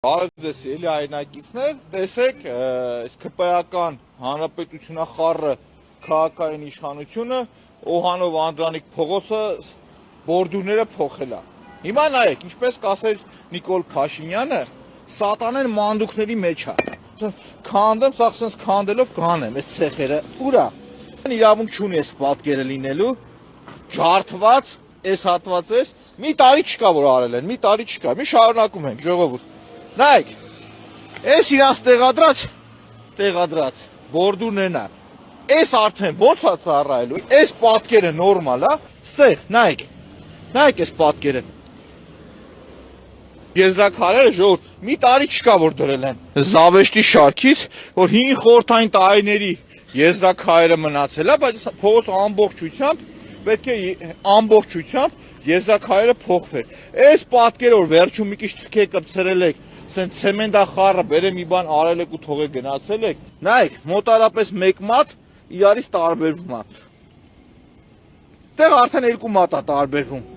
Բարև էլի հայրենակիցներ, տեսեք, այս քպայական հանրապետությունախառը քաղաքային իշխանությունը Օհանով Անդրանիկ փողոցը բորդուրները փոխել է։ Հիմա նայեք, ինչպես կասեր Նիկոլ Փաշինյանը, սատանեն մանդուկների մեջ է։ Քանդեմ, սա sense քանդելով կանեմ, այս ցեխերը ուրա։ Իրավունք չունի այս պատկերը լինելու, ջարդված, այս հատվածես, մի տարի չկա որ արել են, մի տարի չկա, մի շարունակում ենք, ժողովուրդ։ Նայեք, այս իրանց տեղադրած բորդուրներն է, այս արդեն ոնց է ծառայելու, այս պատկերը նորմալ է, ստեղ, նայեք այս պատկերը, եզրաքարերը ժողովուրդ, մի տարի չկա որ դրել են, զավեշտի շարքից, որ 5 խորհրդային տարիների եզրաքարերը մնացել է, բայց փողոց ամբողջությամբ, պետք է ամբողջությամբ եզրաքարերը փոխվեր, այս պատկերը որ վերջում մի քիչ թքե կպցրել եք, Սեն ցեմենտախառը բերեմ մի բան արել եք ու թողեք գնացել եք, նայեք, մոտարապես մեկ մատ իրարից տարբերվում է։ Տեղ արդեն 2 մատ է տարբերվում։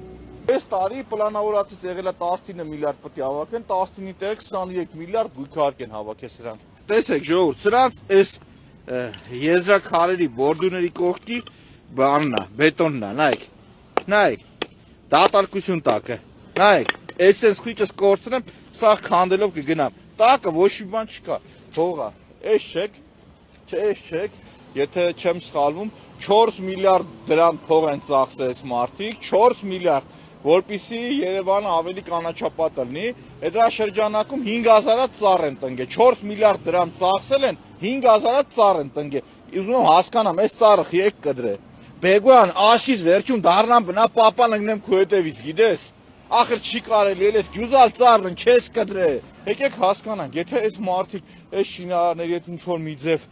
Այս տարի պլանավորածից եղել է 19 միլիարդ պետք է հավաքեն, 19-ի տեղ 23 միլիարդ գույքարկ են հավաքել սրանք։ Տեսեք ժողովուրդ, սրանց այս եզրաքարերի բորդուրների կողքի բանն է, բետոնն է, նայեք, դատարկություն տակը, նայեք, այս խիճս կորցնեմ, սա քանդելով կգնամ, տակը ոչ մի բան չկա, հողա, այս չեք, եթե չեմ սխալվում, 4 միլիարդ դրամ փող են ծախսել այս մարդիկ, 4 միլիարդ, որպեսզի Երևանը ավելի կանաչապատ լինի, դրա շրջանակում 5000-ը ծառ են տնկել, 4 միլիարդ դրամ ծախսել են, 5000-ը ծառ են տնկել, ուզում եմ հասկանամ, այս ծառը եք կդրե, Բեգոյան, աշկից վերջում դառնամ բնա պապան ընկնեմ քո հետևից, գիտես, ախր չի կարելի էլ ես գյուզալ ծառն չես կդրե, եկեք հասկանանք, եթե այս մարդիկ այս շինարարների հետ ինչ-որ մի ձև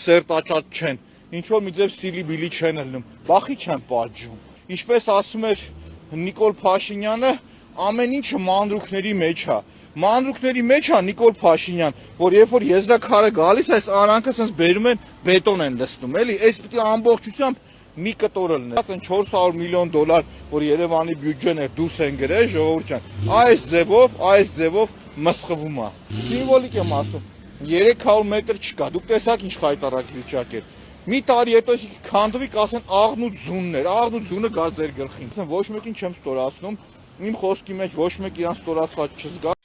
սերտաճատ չեն, ինչ-որ մի ձև սիլի-բիլի չեն ելնում, բախի չեն պատժում, ինչպես ասում էր Նիկոլ Փաշինյանը, ամեն ինչը մանրուքների մեջ է Նիկոլ Փաշինյան, որ երբ որ եզրաքարը գալիս, այս արանքը sense բերում են բետոն են լցնում, էլի, այս պիտի ամբողջությամբ մի կտորը լինի, 400 միլիոն դոլար, որ Երևանի բյուջեն է դուրս են գրել, ժողովուրդ ջան, այս ձևով մսխվում է, սիմվոլիկ եմ ասում, 300 մետր չկա, դուք տեսաք ինչ խայտարակ վիճակ էր, մի տարի հետո քանդվի կասեն աղն ու ձունը գա ձեր գլխին, ոչ մեկին չեմ ստորացնում, իմ խոսքի մեջ ոչ մեկ իրան ստորացված չզգա,